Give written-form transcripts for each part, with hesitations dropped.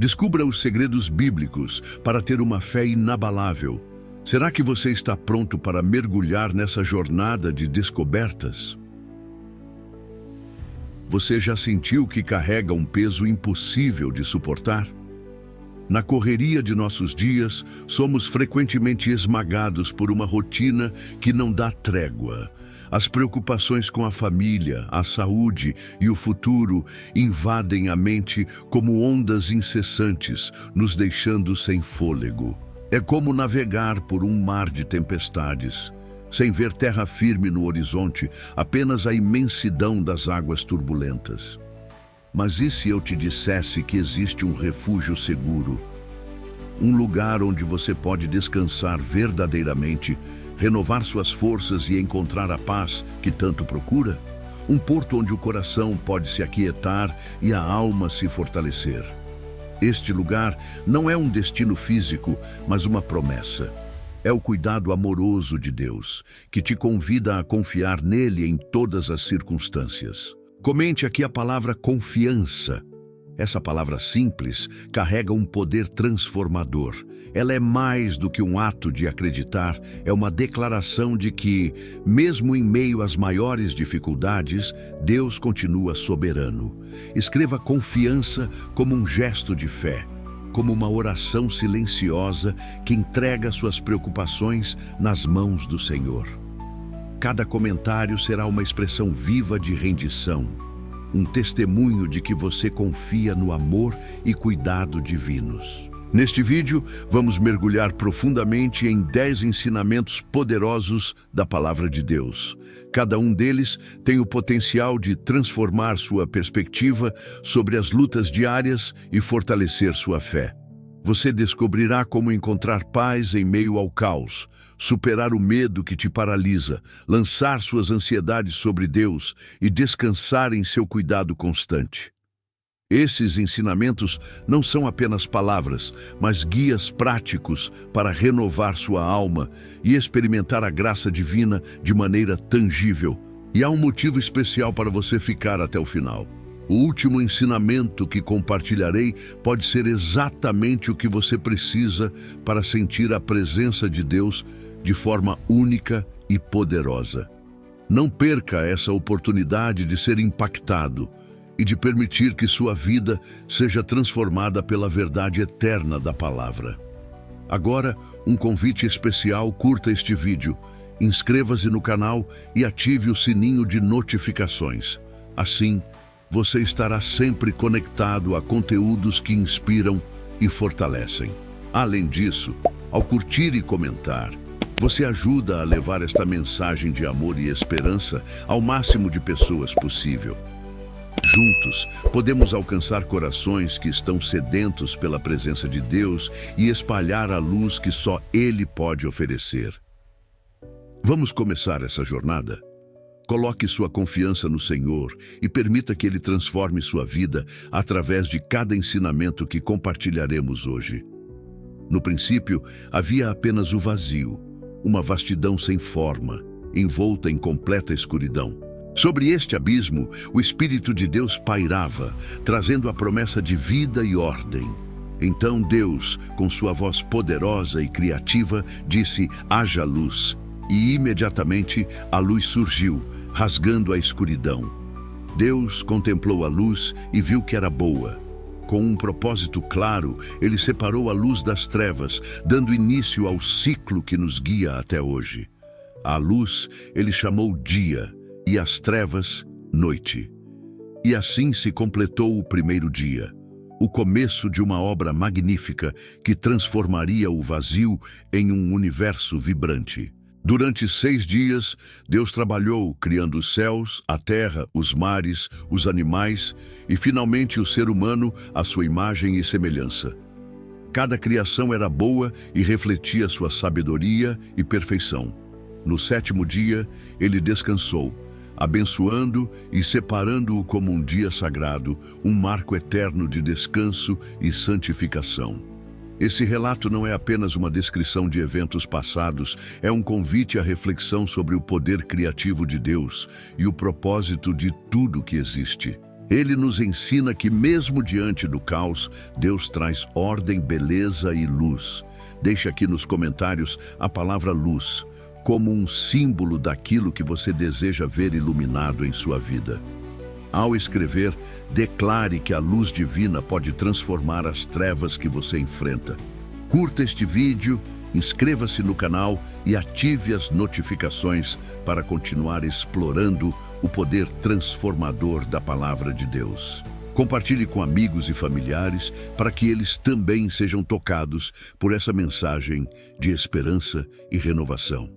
Descubra os segredos bíblicos para ter uma fé inabalável. Será que você está pronto para mergulhar nessa jornada de descobertas? Você já sentiu que carrega um peso impossível de suportar? Na correria de nossos dias, somos frequentemente esmagados por uma rotina que não dá trégua. As preocupações com a família, a saúde e o futuro invadem a mente como ondas incessantes, nos deixando sem fôlego. É como navegar por um mar de tempestades, sem ver terra firme no horizonte, apenas a imensidão das águas turbulentas. Mas e se eu te dissesse que existe um refúgio seguro? Um lugar onde você pode descansar verdadeiramente, renovar suas forças e encontrar a paz que tanto procura? Um porto onde o coração pode se aquietar e a alma se fortalecer. Este lugar não é um destino físico, mas uma promessa. É o cuidado amoroso de Deus, que te convida a confiar nele em todas as circunstâncias. Comente aqui a palavra confiança. Essa palavra simples carrega um poder transformador. Ela é mais do que um ato de acreditar, é uma declaração de que, mesmo em meio às maiores dificuldades, Deus continua soberano. Escreva confiança como um gesto de fé, como uma oração silenciosa que entrega suas preocupações nas mãos do Senhor. Cada comentário será uma expressão viva de rendição, um testemunho de que você confia no amor e cuidado divinos. Neste vídeo, vamos mergulhar profundamente em 10 ensinamentos poderosos da Palavra de Deus. Cada um deles tem o potencial de transformar sua perspectiva sobre as lutas diárias e fortalecer sua fé. Você descobrirá como encontrar paz em meio ao caos, superar o medo que te paralisa, lançar suas ansiedades sobre Deus e descansar em seu cuidado constante. Esses ensinamentos não são apenas palavras, mas guias práticos para renovar sua alma e experimentar a graça divina de maneira tangível. E há um motivo especial para você ficar até o final. O último ensinamento que compartilharei pode ser exatamente o que você precisa para sentir a presença de Deus de forma única e poderosa. Não perca essa oportunidade de ser impactado e de permitir que sua vida seja transformada pela verdade eterna da palavra. Agora, um convite especial: curta este vídeo, inscreva-se no canal e ative o sininho de notificações. Assim, você estará sempre conectado a conteúdos que inspiram e fortalecem. Além disso, ao curtir e comentar, você ajuda a levar esta mensagem de amor e esperança ao máximo de pessoas possível. Juntos, podemos alcançar corações que estão sedentos pela presença de Deus e espalhar a luz que só Ele pode oferecer. Vamos começar essa jornada? Coloque sua confiança no Senhor e permita que Ele transforme sua vida através de cada ensinamento que compartilharemos hoje. No princípio, havia apenas o vazio, uma vastidão sem forma, envolta em completa escuridão. Sobre este abismo, o Espírito de Deus pairava, trazendo a promessa de vida e ordem. Então Deus, com sua voz poderosa e criativa, disse: haja luz. E imediatamente a luz surgiu, rasgando a escuridão. Deus contemplou a luz e viu que era boa. Com um propósito claro, Ele separou a luz das trevas, dando início ao ciclo que nos guia até hoje. A luz Ele chamou dia, e as trevas, noite. E assim se completou o primeiro dia, o começo de uma obra magnífica que transformaria o vazio em um universo vibrante. Durante 6 dias, Deus trabalhou criando os céus, a terra, os mares, os animais e, finalmente, o ser humano à sua imagem e semelhança. Cada criação era boa e refletia sua sabedoria e perfeição. No 7º dia, Ele descansou, abençoando e separando-o como um dia sagrado, um marco eterno de descanso e santificação. Esse relato não é apenas uma descrição de eventos passados, é um convite à reflexão sobre o poder criativo de Deus e o propósito de tudo que existe. Ele nos ensina que mesmo diante do caos, Deus traz ordem, beleza e luz. Deixe aqui nos comentários a palavra luz, como um símbolo daquilo que você deseja ver iluminado em sua vida. Ao escrever, declare que a luz divina pode transformar as trevas que você enfrenta. Curta este vídeo, inscreva-se no canal e ative as notificações para continuar explorando o poder transformador da Palavra de Deus. Compartilhe com amigos e familiares para que eles também sejam tocados por essa mensagem de esperança e renovação.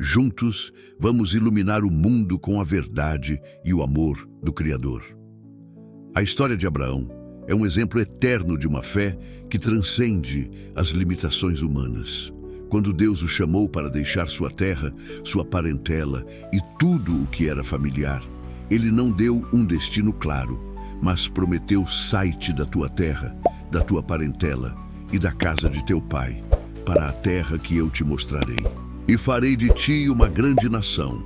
Juntos, vamos iluminar o mundo com a verdade e o amor do Criador. A história de Abraão é um exemplo eterno de uma fé que transcende as limitações humanas. Quando Deus o chamou para deixar sua terra, sua parentela e tudo o que era familiar, Ele não deu um destino claro, mas prometeu: sai-te da tua terra, da tua parentela e da casa de teu pai, para a terra que eu te mostrarei. E farei de ti uma grande nação,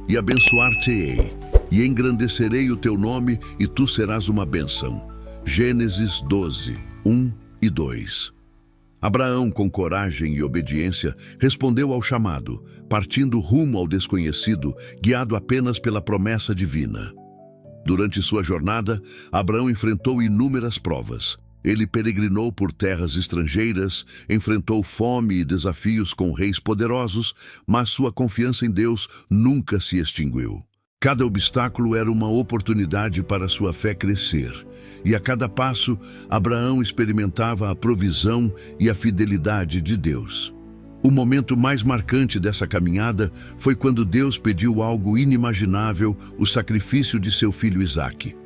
e abençoar-te-ei, e engrandecerei o teu nome, e tu serás uma bênção. Gênesis 12, 1 e 2. Abraão, com coragem e obediência, respondeu ao chamado, partindo rumo ao desconhecido, guiado apenas pela promessa divina. Durante sua jornada, Abraão enfrentou inúmeras provas. Ele peregrinou por terras estrangeiras, enfrentou fome e desafios com reis poderosos, mas sua confiança em Deus nunca se extinguiu. Cada obstáculo era uma oportunidade para sua fé crescer, e a cada passo, Abraão experimentava a provisão e a fidelidade de Deus. O momento mais marcante dessa caminhada foi quando Deus pediu algo inimaginável, o sacrifício de seu filho Isaque.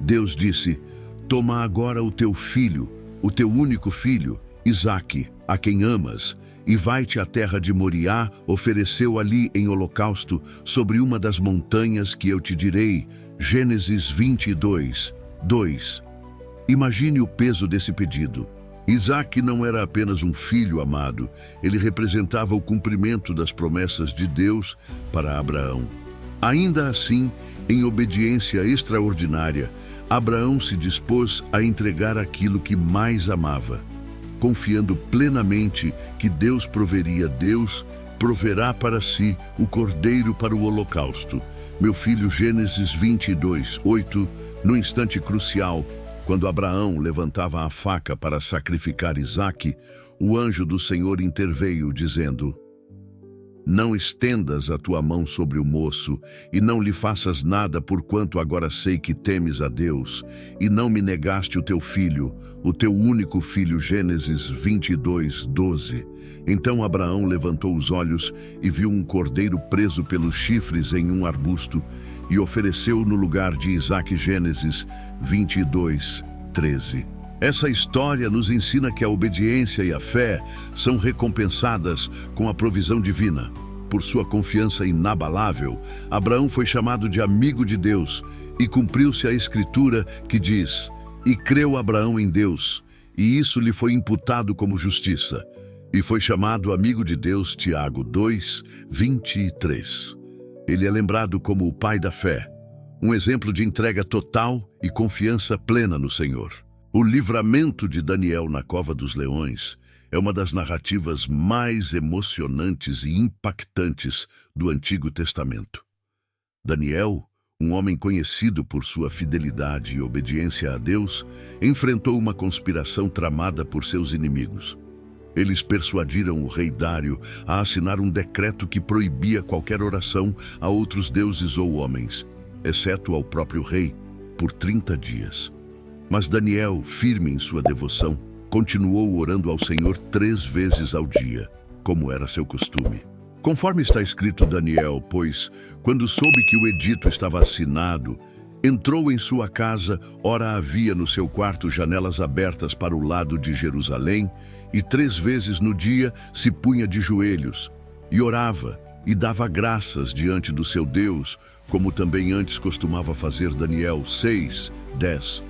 Deus disse: toma agora o teu filho, o teu único filho, Isaque, a quem amas, e vai-te à terra de Moriá, ofereceu ali em holocausto sobre uma das montanhas que eu te direi. Gênesis 22, 2. Imagine o peso desse pedido. Isaque não era apenas um filho amado, ele representava o cumprimento das promessas de Deus para Abraão. Ainda assim, em obediência extraordinária, Abraão se dispôs a entregar aquilo que mais amava, confiando plenamente que Deus proveria. Deus proverá para si o cordeiro para o holocausto. Meu filho, Gênesis 22, 8, no instante crucial, quando Abraão levantava a faca para sacrificar Isaque, o anjo do Senhor interveio, dizendo: não estendas a tua mão sobre o moço, e não lhe faças nada, porquanto agora sei que temes a Deus, e não me negaste o teu filho, o teu único filho. Gênesis 22, 12. Então Abraão levantou os olhos e viu um cordeiro preso pelos chifres em um arbusto, e ofereceu no lugar de Isaque. Gênesis 22, 13. Essa história nos ensina que a obediência e a fé são recompensadas com a provisão divina. Por sua confiança inabalável, Abraão foi chamado de amigo de Deus, e cumpriu-se a Escritura que diz: e creu Abraão em Deus, e isso lhe foi imputado como justiça. E foi chamado amigo de Deus. Tiago 2, 23. Ele é lembrado como o pai da fé, um exemplo de entrega total e confiança plena no Senhor. O livramento de Daniel na cova dos leões é uma das narrativas mais emocionantes e impactantes do Antigo Testamento. Daniel, um homem conhecido por sua fidelidade e obediência a Deus, enfrentou uma conspiração tramada por seus inimigos. Eles persuadiram o rei Dário a assinar um decreto que proibia qualquer oração a outros deuses ou homens, exceto ao próprio rei, por 30 dias. Mas Daniel, firme em sua devoção, continuou orando ao Senhor 3 vezes ao dia, como era seu costume. Conforme está escrito, Daniel, pois, quando soube que o edito estava assinado, entrou em sua casa, ora havia no seu quarto janelas abertas para o lado de Jerusalém, e 3 vezes no dia se punha de joelhos, e orava, e dava graças diante do seu Deus, como também antes costumava fazer. Daniel 6, 10.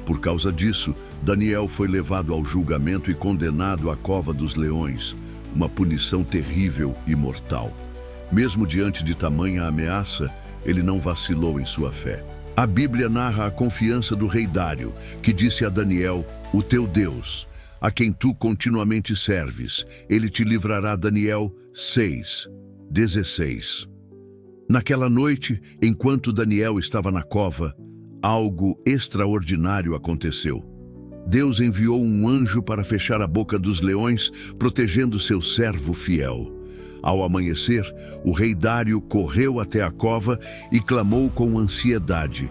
Por causa disso, Daniel foi levado ao julgamento e condenado à cova dos leões, uma punição terrível e mortal. Mesmo diante de tamanha ameaça, ele não vacilou em sua fé. A Bíblia narra a confiança do rei Dário, que disse a Daniel: "O teu Deus, a quem tu continuamente serves, ele te livrará." Daniel 6:16. Naquela noite, enquanto Daniel estava na cova, algo extraordinário aconteceu. Deus enviou um anjo para fechar a boca dos leões, protegendo seu servo fiel. Ao amanhecer, o rei Dário correu até a cova e clamou com ansiedade: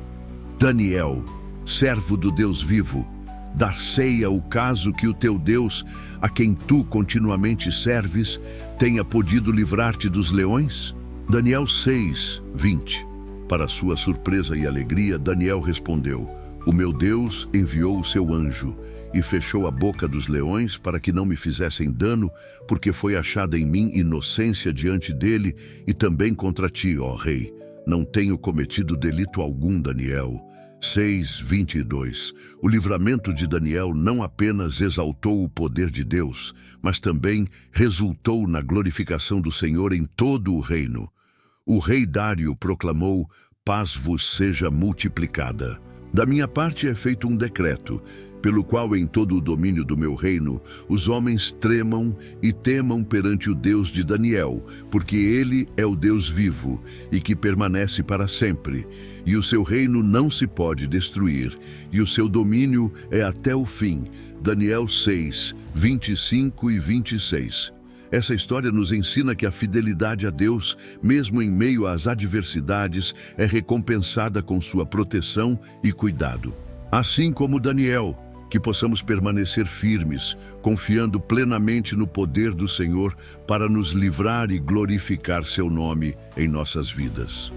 "Daniel, servo do Deus vivo, dar-se-ia o caso que o teu Deus, a quem tu continuamente serves, tenha podido livrar-te dos leões?" Daniel 6:20. Para sua surpresa e alegria, Daniel respondeu: "O meu Deus enviou o seu anjo e fechou a boca dos leões para que não me fizessem dano, porque foi achada em mim inocência diante dele e também contra ti, ó rei. Não tenho cometido delito algum." Daniel 6:22. O livramento de Daniel não apenas exaltou o poder de Deus, mas também resultou na glorificação do Senhor em todo o reino. O rei Dário proclamou: "Paz vos seja multiplicada. Da minha parte é feito um decreto, pelo qual em todo o domínio do meu reino os homens tremam e temam perante o Deus de Daniel, porque ele é o Deus vivo e que permanece para sempre, e o seu reino não se pode destruir, e o seu domínio é até o fim." Daniel 6:25 e 26. Essa história nos ensina que a fidelidade a Deus, mesmo em meio às adversidades, é recompensada com sua proteção e cuidado. Assim como Daniel, que possamos permanecer firmes, confiando plenamente no poder do Senhor para nos livrar e glorificar seu nome em nossas vidas.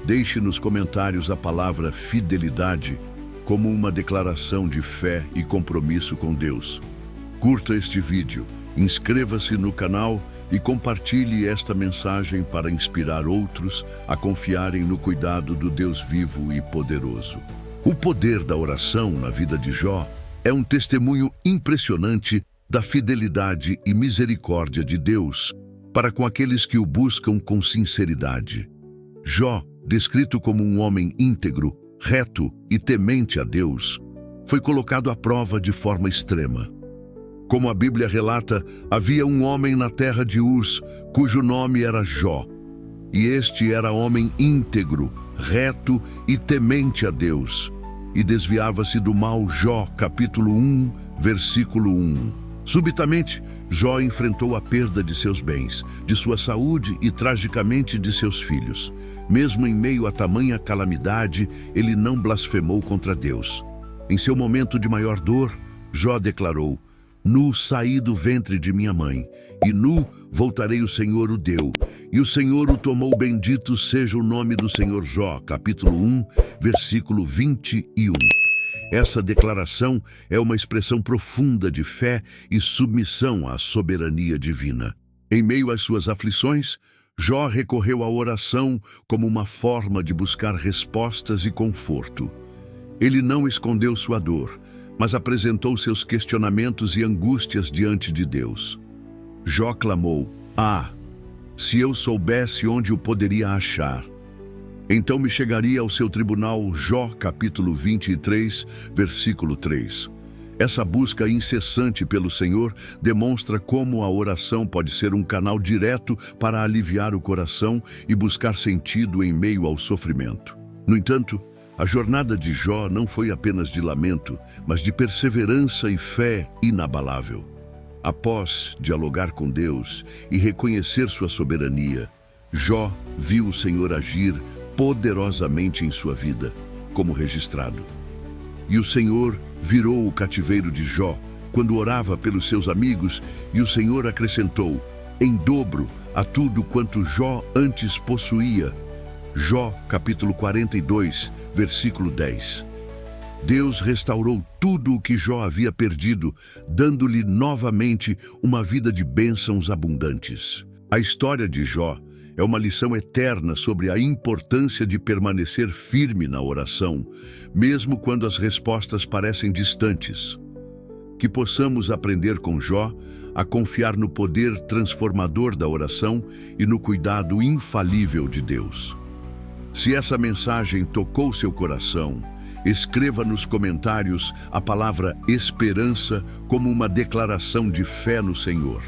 Deixe nos comentários a palavra fidelidade como uma declaração de fé e compromisso com Deus. Curta este vídeo, inscreva-se no canal e compartilhe esta mensagem para inspirar outros a confiarem no cuidado do Deus vivo e poderoso. O poder da oração na vida de Jó é um testemunho impressionante da fidelidade e misericórdia de Deus para com aqueles que o buscam com sinceridade. Jó, descrito como um homem íntegro, reto e temente a Deus, foi colocado à prova de forma extrema. Como a Bíblia relata, havia um homem na terra de Uz, cujo nome era Jó. E este era homem íntegro, reto e temente a Deus, e desviava-se do mal. Jó, capítulo 1, versículo 1. Subitamente, Jó enfrentou a perda de seus bens, de sua saúde e, tragicamente, de seus filhos. Mesmo em meio a tamanha calamidade, ele não blasfemou contra Deus. Em seu momento de maior dor, Jó declarou: "Nu saí do ventre de minha mãe, e nu voltarei, o Senhor o deu, e o Senhor o tomou, bendito seja o nome do Senhor." Jó, capítulo 1, versículo 21. Essa declaração é uma expressão profunda de fé e submissão à soberania divina. Em meio às suas aflições, Jó recorreu à oração como uma forma de buscar respostas e conforto. Ele não escondeu sua dor, mas apresentou seus questionamentos e angústias diante de Deus. Jó clamou: "Ah, se eu soubesse onde o poderia achar, então me chegaria ao seu tribunal." Jó, capítulo 23, versículo 3. Essa busca incessante pelo Senhor demonstra como a oração pode ser um canal direto para aliviar o coração e buscar sentido em meio ao sofrimento. No entanto, a jornada de Jó não foi apenas de lamento, mas de perseverança e fé inabalável. Após dialogar com Deus e reconhecer sua soberania, Jó viu o Senhor agir poderosamente em sua vida, como registrado. E o Senhor virou o cativeiro de Jó quando orava pelos seus amigos, e o Senhor acrescentou em dobro a tudo quanto Jó antes possuía. Jó, capítulo 42, versículo 10. Deus restaurou tudo o que Jó havia perdido, dando-lhe novamente uma vida de bênçãos abundantes. A história de Jó é uma lição eterna sobre a importância de permanecer firme na oração, mesmo quando as respostas parecem distantes. Que possamos aprender com Jó a confiar no poder transformador da oração e no cuidado infalível de Deus. Se essa mensagem tocou seu coração, escreva nos comentários a palavra esperança como uma declaração de fé no Senhor.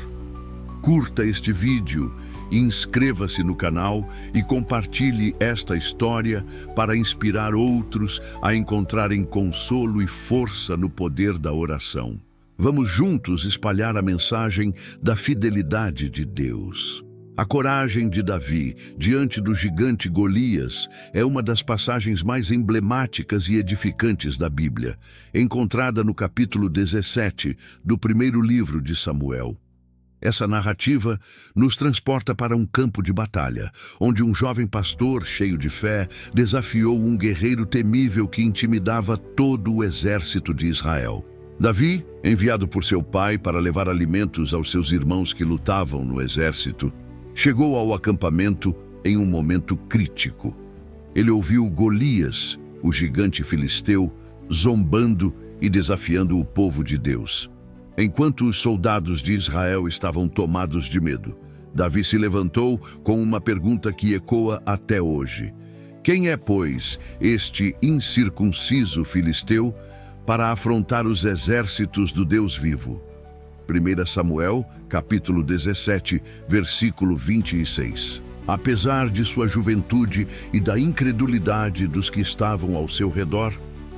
Curta este vídeo, inscreva-se no canal e compartilhe esta história para inspirar outros a encontrarem consolo e força no poder da oração. Vamos juntos espalhar a mensagem da fidelidade de Deus. A coragem de Davi diante do gigante Golias é uma das passagens mais emblemáticas e edificantes da Bíblia, encontrada no capítulo 17 do primeiro livro de Samuel. Essa narrativa nos transporta para um campo de batalha, onde um jovem pastor, cheio de fé, desafiou um guerreiro temível que intimidava todo o exército de Israel. Davi, enviado por seu pai para levar alimentos aos seus irmãos que lutavam no exército, chegou ao acampamento em um momento crítico. Ele ouviu Golias, o gigante filisteu, zombando e desafiando o povo de Deus. Enquanto os soldados de Israel estavam tomados de medo, Davi se levantou com uma pergunta que ecoa até hoje. Quem é, pois, este incircunciso filisteu para afrontar os exércitos do Deus vivo? 1 Samuel, capítulo 17, versículo 26. Apesar de sua juventude e da incredulidade dos que estavam ao seu redor,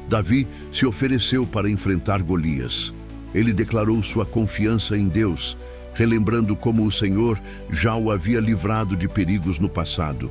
Davi se ofereceu para enfrentar Golias. Ele declarou sua confiança em Deus, relembrando como o Senhor já o havia livrado de perigos no passado.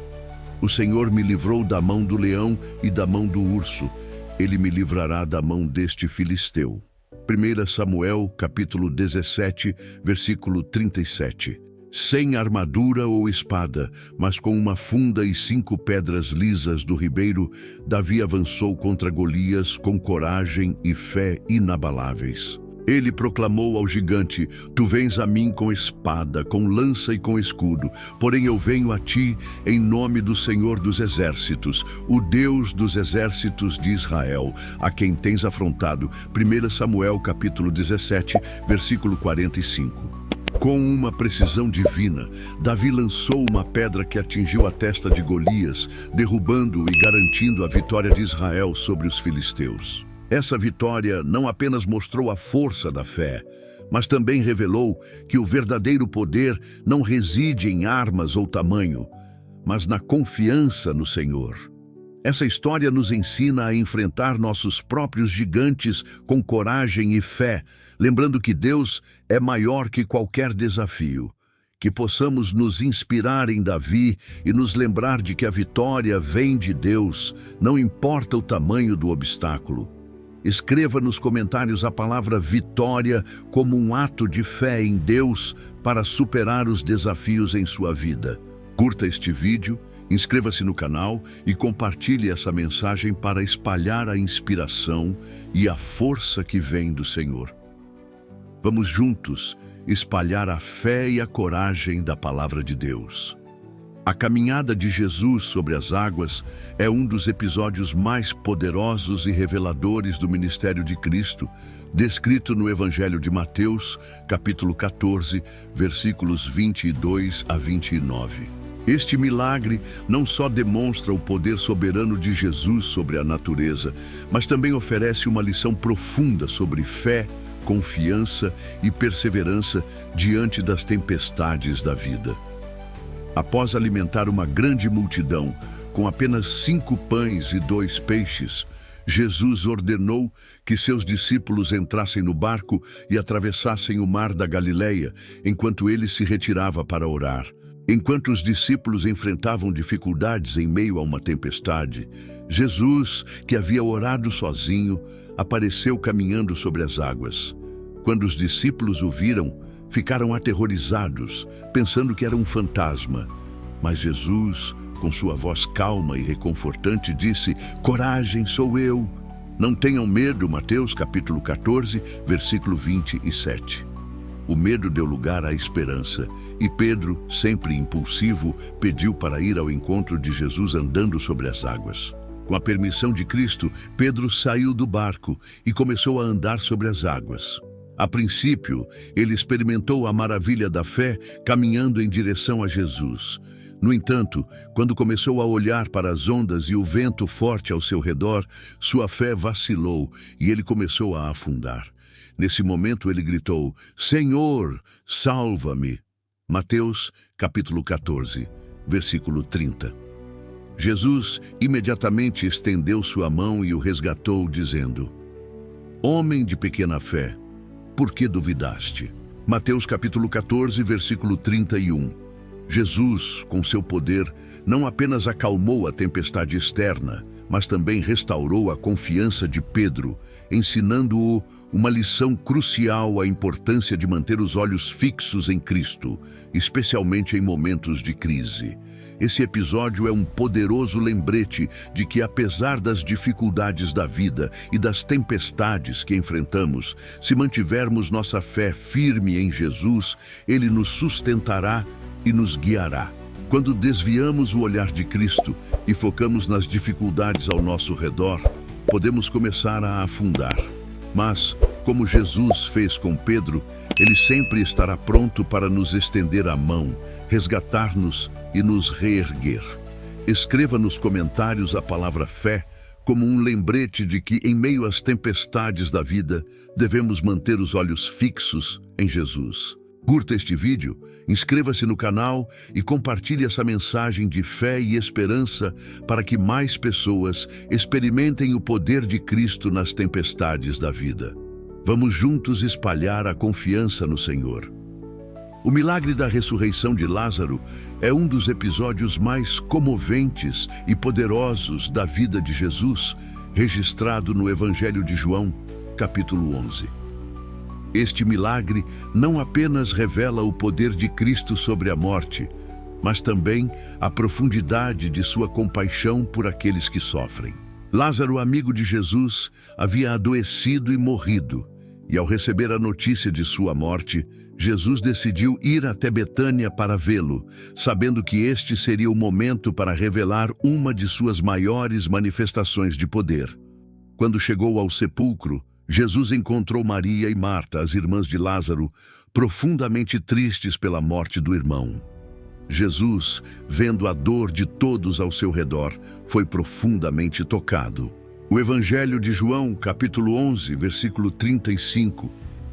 O Senhor me livrou da mão do leão e da mão do urso. Ele me livrará da mão deste filisteu. 1 Samuel, capítulo 17, versículo 37. Sem armadura ou espada, mas com uma funda e 5 pedras lisas do ribeiro, Davi avançou contra Golias com coragem e fé inabaláveis. Ele proclamou ao gigante: Tu vens a mim com espada, com lança e com escudo, porém eu venho a ti em nome do Senhor dos Exércitos, o Deus dos exércitos de Israel, a quem tens afrontado. 1 Samuel capítulo 17, versículo 45. Com uma precisão divina, Davi lançou uma pedra que atingiu a testa de Golias, derrubando-o e garantindo a vitória de Israel sobre os filisteus. Essa vitória não apenas mostrou a força da fé, mas também revelou que o verdadeiro poder não reside em armas ou tamanho, mas na confiança no Senhor. Essa história nos ensina a enfrentar nossos próprios gigantes com coragem e fé, lembrando que Deus é maior que qualquer desafio. Que possamos nos inspirar em Davi e nos lembrar de que a vitória vem de Deus, não importa o tamanho do obstáculo. Escreva nos comentários a palavra vitória como um ato de fé em Deus para superar os desafios em sua vida. Curta este vídeo, inscreva-se no canal e compartilhe essa mensagem para espalhar a inspiração e a força que vem do Senhor. Vamos juntos espalhar a fé e a coragem da palavra de Deus. A caminhada de Jesus sobre as águas é um dos episódios mais poderosos e reveladores do ministério de Cristo, descrito no Evangelho de Mateus, capítulo 14, versículos 22 a 29. Este milagre não só demonstra o poder soberano de Jesus sobre a natureza, mas também oferece uma lição profunda sobre fé, confiança e perseverança diante das tempestades da vida. Após alimentar uma grande multidão com apenas 5 pães e 2 peixes, Jesus ordenou que seus discípulos entrassem no barco e atravessassem o mar da Galileia, enquanto ele se retirava para orar. Enquanto os discípulos enfrentavam dificuldades em meio a uma tempestade, Jesus, que havia orado sozinho, apareceu caminhando sobre as águas. Quando os discípulos o viram, ficaram aterrorizados, pensando que era um fantasma. Mas Jesus, com sua voz calma e reconfortante, disse: Coragem, sou eu. Não tenham medo. Mateus capítulo 14, versículo 27. O medo deu lugar à esperança, e Pedro, sempre impulsivo, pediu para ir ao encontro de Jesus andando sobre as águas. Com a permissão de Cristo, Pedro saiu do barco e começou a andar sobre as águas. A princípio, ele experimentou a maravilha da fé caminhando em direção a Jesus. No entanto, quando começou a olhar para as ondas e o vento forte ao seu redor, sua fé vacilou e ele começou a afundar. Nesse momento ele gritou: Senhor, salva-me! Mateus, capítulo 14, versículo 30. Jesus imediatamente estendeu sua mão e o resgatou, dizendo: Homem de pequena fé, por que duvidaste? Mateus capítulo 14, versículo 31. Jesus, com seu poder, não apenas acalmou a tempestade externa, mas também restaurou a confiança de Pedro, ensinando-o uma lição crucial: a importância de manter os olhos fixos em Cristo, especialmente em momentos de crise. Esse episódio é um poderoso lembrete de que, apesar das dificuldades da vida e das tempestades que enfrentamos, se mantivermos nossa fé firme em Jesus, Ele nos sustentará e nos guiará. Quando desviamos o olhar de Cristo e focamos nas dificuldades ao nosso redor, podemos começar a afundar. Mas, como Jesus fez com Pedro, Ele sempre estará pronto para nos estender a mão, resgatar-nos e nos reerguer. Escreva nos comentários a palavra fé como um lembrete de que, em meio às tempestades da vida, devemos manter os olhos fixos em Jesus. Curta este vídeo, inscreva-se no canal e compartilhe essa mensagem de fé e esperança para que mais pessoas experimentem o poder de Cristo nas tempestades da vida. Vamos juntos espalhar a confiança no Senhor. O milagre da ressurreição de Lázaro é um dos episódios mais comoventes e poderosos da vida de Jesus, registrado no Evangelho de João, capítulo 11. Este milagre não apenas revela o poder de Cristo sobre a morte, mas também a profundidade de sua compaixão por aqueles que sofrem. Lázaro, amigo de Jesus, havia adoecido e morrido, e ao receber a notícia de sua morte, Jesus decidiu ir até Betânia para vê-lo, sabendo que este seria o momento para revelar uma de suas maiores manifestações de poder. Quando chegou ao sepulcro, Jesus encontrou Maria e Marta, as irmãs de Lázaro, profundamente tristes pela morte do irmão. Jesus, vendo a dor de todos ao seu redor, foi profundamente tocado. O Evangelho de João, capítulo 11, versículo 35,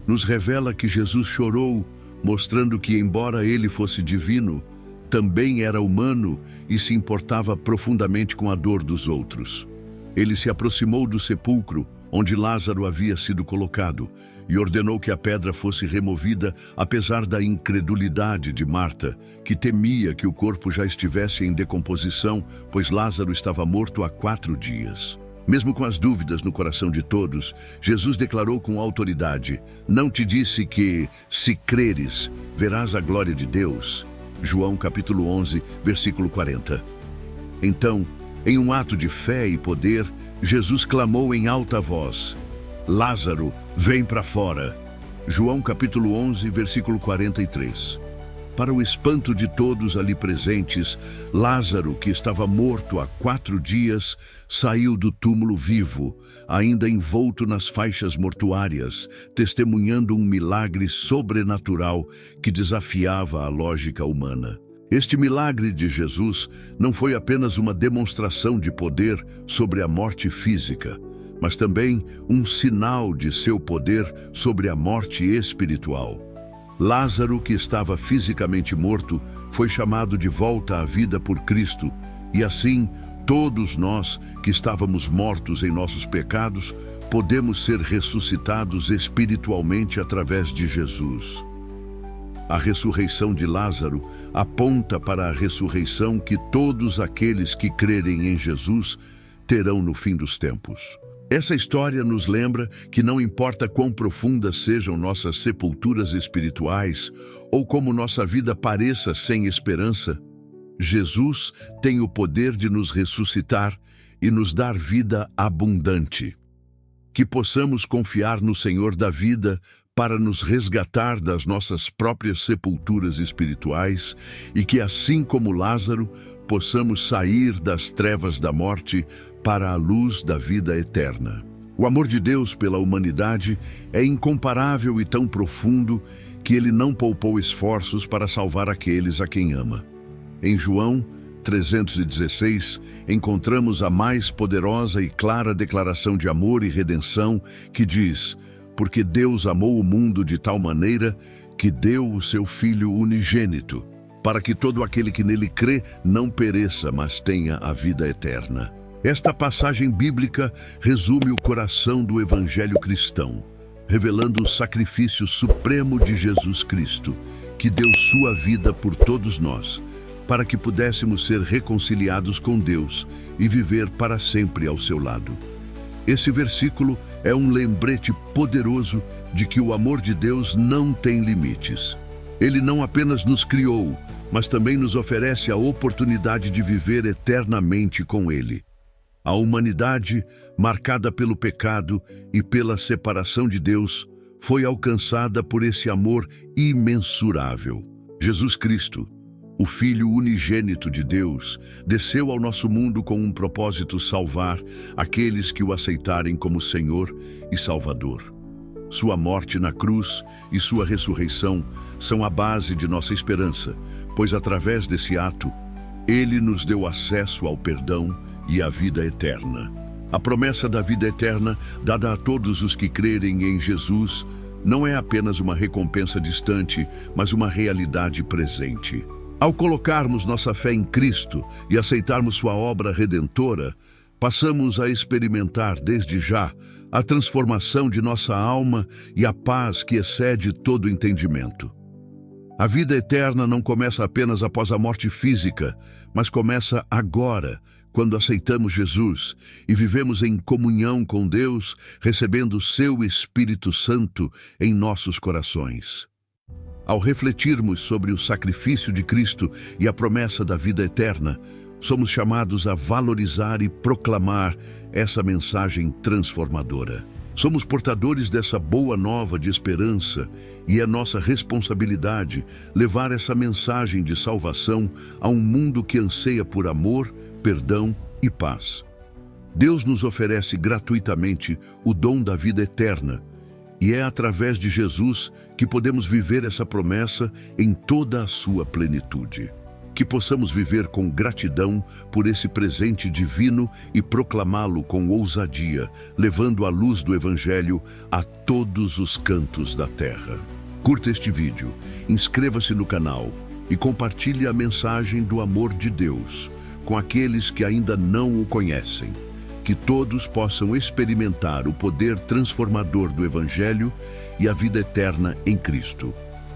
nos revela que Jesus chorou, mostrando que, embora ele fosse divino, também era humano e se importava profundamente com a dor dos outros. Ele se aproximou do sepulcro, onde Lázaro havia sido colocado, e ordenou que a pedra fosse removida, apesar da incredulidade de Marta, que temia que o corpo já estivesse em decomposição, pois Lázaro estava morto há 4 dias. Mesmo com as dúvidas no coração de todos, Jesus declarou com autoridade: Não te disse que, se creres, verás a glória de Deus? João capítulo 11, versículo 40. Então, em um ato de fé e poder, Jesus clamou em alta voz: Lázaro, vem para fora. João capítulo 11, versículo 43. Para o espanto de todos ali presentes, Lázaro, que estava morto há 4 dias, saiu do túmulo vivo, ainda envolto nas faixas mortuárias, testemunhando um milagre sobrenatural que desafiava a lógica humana. Este milagre de Jesus não foi apenas uma demonstração de poder sobre a morte física, mas também um sinal de seu poder sobre a morte espiritual. Lázaro, que estava fisicamente morto, foi chamado de volta à vida por Cristo, e assim, todos nós, que estávamos mortos em nossos pecados, podemos ser ressuscitados espiritualmente através de Jesus. A ressurreição de Lázaro aponta para a ressurreição que todos aqueles que crerem em Jesus terão no fim dos tempos. Essa história nos lembra que não importa quão profundas sejam nossas sepulturas espirituais ou como nossa vida pareça sem esperança, Jesus tem o poder de nos ressuscitar e nos dar vida abundante. Que possamos confiar no Senhor da vida para nos resgatar das nossas próprias sepulturas espirituais e que, assim como Lázaro, possamos sair das trevas da morte para a luz da vida eterna. O amor de Deus pela humanidade é incomparável e tão profundo que Ele não poupou esforços para salvar aqueles a quem ama. Em João 316, encontramos a mais poderosa e clara declaração de amor e redenção que diz: porque Deus amou o mundo de tal maneira que deu o seu Filho unigênito, para que todo aquele que nele crê não pereça, mas tenha a vida eterna. Esta passagem bíblica resume o coração do Evangelho cristão, revelando o sacrifício supremo de Jesus Cristo, que deu sua vida por todos nós, para que pudéssemos ser reconciliados com Deus e viver para sempre ao seu lado. Esse versículo é um lembrete poderoso de que o amor de Deus não tem limites. Ele não apenas nos criou, mas também nos oferece a oportunidade de viver eternamente com Ele. A humanidade, marcada pelo pecado e pela separação de Deus, foi alcançada por esse amor imensurável. Jesus Cristo, o Filho unigênito de Deus, desceu ao nosso mundo com um propósito: salvar aqueles que o aceitarem como Senhor e Salvador. Sua morte na cruz e sua ressurreição são a base de nossa esperança, pois através desse ato, Ele nos deu acesso ao perdão e à vida eterna. A promessa da vida eterna, dada a todos os que crerem em Jesus, não é apenas uma recompensa distante, mas uma realidade presente. Ao colocarmos nossa fé em Cristo e aceitarmos sua obra redentora, passamos a experimentar desde já a transformação de nossa alma e a paz que excede todo entendimento. A vida eterna não começa apenas após a morte física, mas começa agora, quando aceitamos Jesus e vivemos em comunhão com Deus, recebendo o seu Espírito Santo em nossos corações. Ao refletirmos sobre o sacrifício de Cristo e a promessa da vida eterna, somos chamados a valorizar e proclamar essa mensagem transformadora. Somos portadores dessa boa nova de esperança e é nossa responsabilidade levar essa mensagem de salvação a um mundo que anseia por amor, perdão e paz. Deus nos oferece gratuitamente o dom da vida eterna, e é através de Jesus que podemos viver essa promessa em toda a sua plenitude. Que possamos viver com gratidão por esse presente divino e proclamá-lo com ousadia, levando a luz do Evangelho a todos os cantos da terra. Curta este vídeo, inscreva-se no canal e compartilhe a mensagem do amor de Deus com aqueles que ainda não o conhecem. Que todos possam experimentar o poder transformador do Evangelho e a vida eterna em Cristo.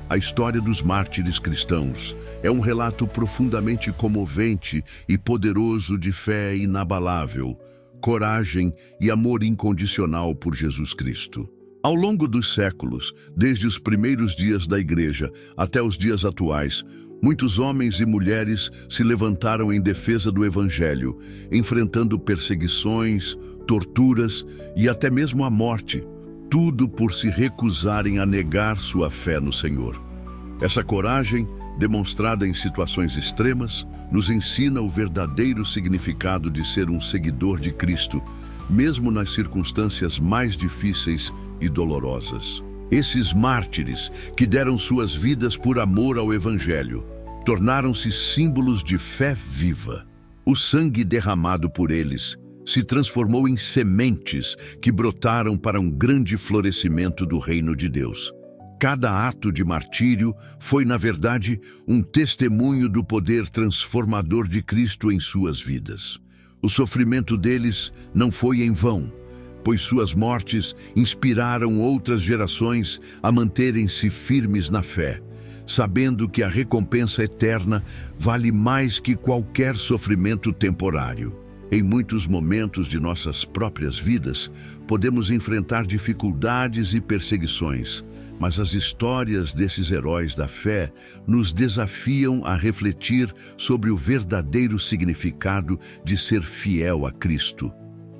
A história dos mártires cristãos é um relato profundamente comovente e poderoso de fé inabalável, coragem e amor incondicional por Jesus Cristo. Ao longo dos séculos, desde os primeiros dias da Igreja até os dias atuais, muitos homens e mulheres se levantaram em defesa do Evangelho, enfrentando perseguições, torturas e até mesmo a morte, tudo por se recusarem a negar sua fé no Senhor. Essa coragem, demonstrada em situações extremas, nos ensina o verdadeiro significado de ser um seguidor de Cristo, mesmo nas circunstâncias mais difíceis e dolorosas. Esses mártires, que deram suas vidas por amor ao Evangelho, tornaram-se símbolos de fé viva. O sangue derramado por eles se transformou em sementes que brotaram para um grande florescimento do reino de Deus. Cada ato de martírio foi, na verdade, um testemunho do poder transformador de Cristo em suas vidas. O sofrimento deles não foi em vão, pois suas mortes inspiraram outras gerações a manterem-se firmes na fé, sabendo que a recompensa eterna vale mais que qualquer sofrimento temporário. Em muitos momentos de nossas próprias vidas, podemos enfrentar dificuldades e perseguições, mas as histórias desses heróis da fé nos desafiam a refletir sobre o verdadeiro significado de ser fiel a Cristo.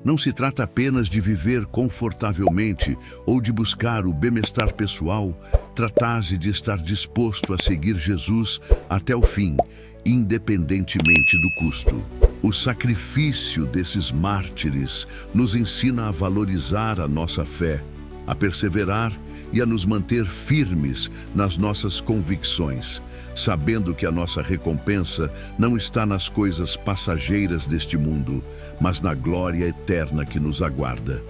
Não se trata apenas de viver confortavelmente ou de buscar o bem-estar pessoal, trata-se de estar disposto a seguir Jesus até o fim, independentemente do custo. O sacrifício desses mártires nos ensina a valorizar a nossa fé, a perseverar e a nos manter firmes nas nossas convicções, sabendo que a nossa recompensa não está nas coisas passageiras deste mundo, mas na glória eterna que nos aguarda.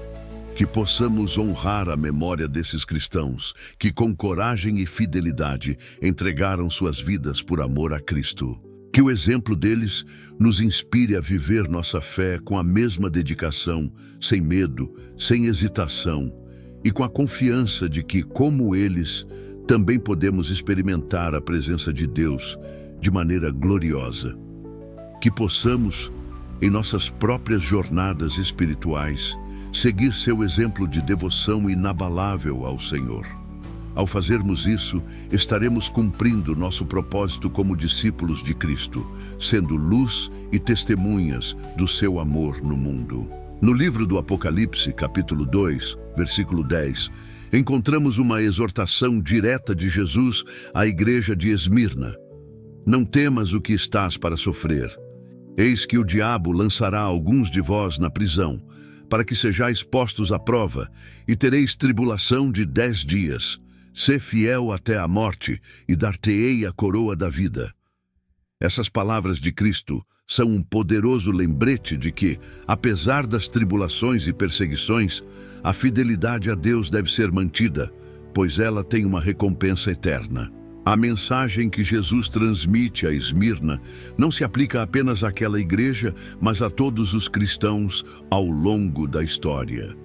Que possamos honrar a memória desses cristãos que, com coragem e fidelidade, entregaram suas vidas por amor a Cristo. Que o exemplo deles nos inspire a viver nossa fé com a mesma dedicação, sem medo, sem hesitação, e com a confiança de que, como eles, também podemos experimentar a presença de Deus de maneira gloriosa. Que possamos, em nossas próprias jornadas espirituais, seguir seu exemplo de devoção inabalável ao Senhor. Ao fazermos isso, estaremos cumprindo nosso propósito como discípulos de Cristo, sendo luz e testemunhas do seu amor no mundo. No livro do Apocalipse, capítulo 2, versículo 10, encontramos uma exortação direta de Jesus à igreja de Esmirna. Não temas o que estás para sofrer. Eis que o diabo lançará alguns de vós na prisão, para que sejais postos à prova, e tereis tribulação de 10 dias. Sê fiel até a morte, e dar-te-ei a coroa da vida. Essas palavras de Cristo são um poderoso lembrete de que, apesar das tribulações e perseguições, a fidelidade a Deus deve ser mantida, pois ela tem uma recompensa eterna. A mensagem que Jesus transmite a Esmirna não se aplica apenas àquela igreja, mas a todos os cristãos ao longo da história.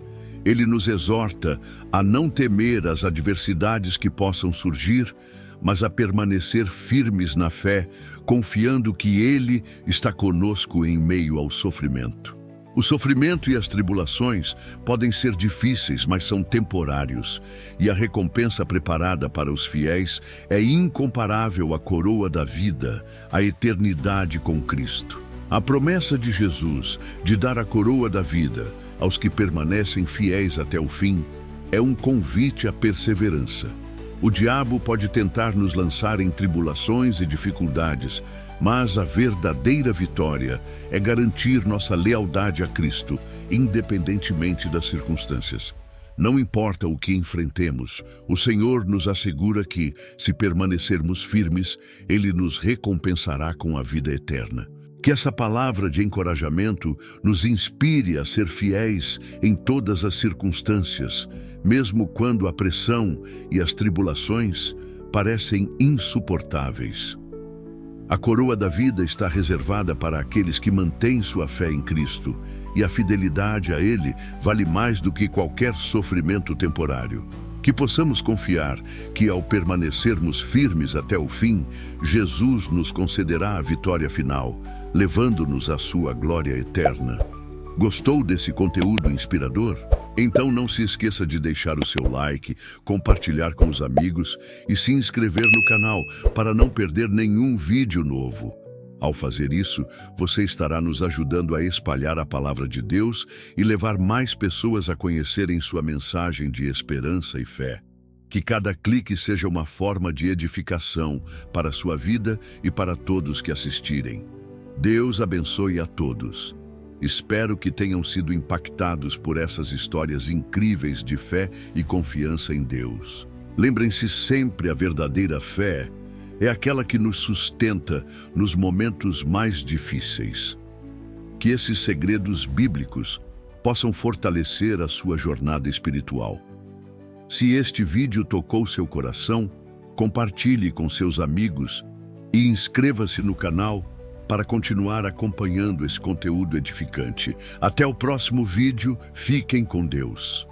Ele nos exorta a não temer as adversidades que possam surgir, mas a permanecer firmes na fé, confiando que Ele está conosco em meio ao sofrimento. O sofrimento e as tribulações podem ser difíceis, mas são temporários, e a recompensa preparada para os fiéis é incomparável à coroa da vida, a eternidade com Cristo. A promessa de Jesus de dar a coroa da vida aos que permanecem fiéis até o fim é um convite à perseverança. O diabo pode tentar nos lançar em tribulações e dificuldades, mas a verdadeira vitória é garantir nossa lealdade a Cristo, independentemente das circunstâncias. Não importa o que enfrentemos, o Senhor nos assegura que, se permanecermos firmes, Ele nos recompensará com a vida eterna. Que essa palavra de encorajamento nos inspire a ser fiéis em todas as circunstâncias, mesmo quando a pressão e as tribulações parecem insuportáveis. A coroa da vida está reservada para aqueles que mantêm sua fé em Cristo, e a fidelidade a Ele vale mais do que qualquer sofrimento temporário. Que possamos confiar que, ao permanecermos firmes até o fim, Jesus nos concederá a vitória final, levando-nos à sua glória eterna. Gostou desse conteúdo inspirador? Então não se esqueça de deixar o seu like, compartilhar com os amigos e se inscrever no canal para não perder nenhum vídeo novo. Ao fazer isso, você estará nos ajudando a espalhar a palavra de Deus e levar mais pessoas a conhecerem sua mensagem de esperança e fé. Que cada clique seja uma forma de edificação para a sua vida e para todos que assistirem. Deus abençoe a todos. Espero que tenham sido impactados por essas histórias incríveis de fé e confiança em Deus. Lembrem-se sempre, a verdadeira fé é aquela que nos sustenta nos momentos mais difíceis. Que esses segredos bíblicos possam fortalecer a sua jornada espiritual. Se este vídeo tocou seu coração, compartilhe com seus amigos e inscreva-se no canal para continuar acompanhando esse conteúdo edificante. Até o próximo vídeo, fiquem com Deus.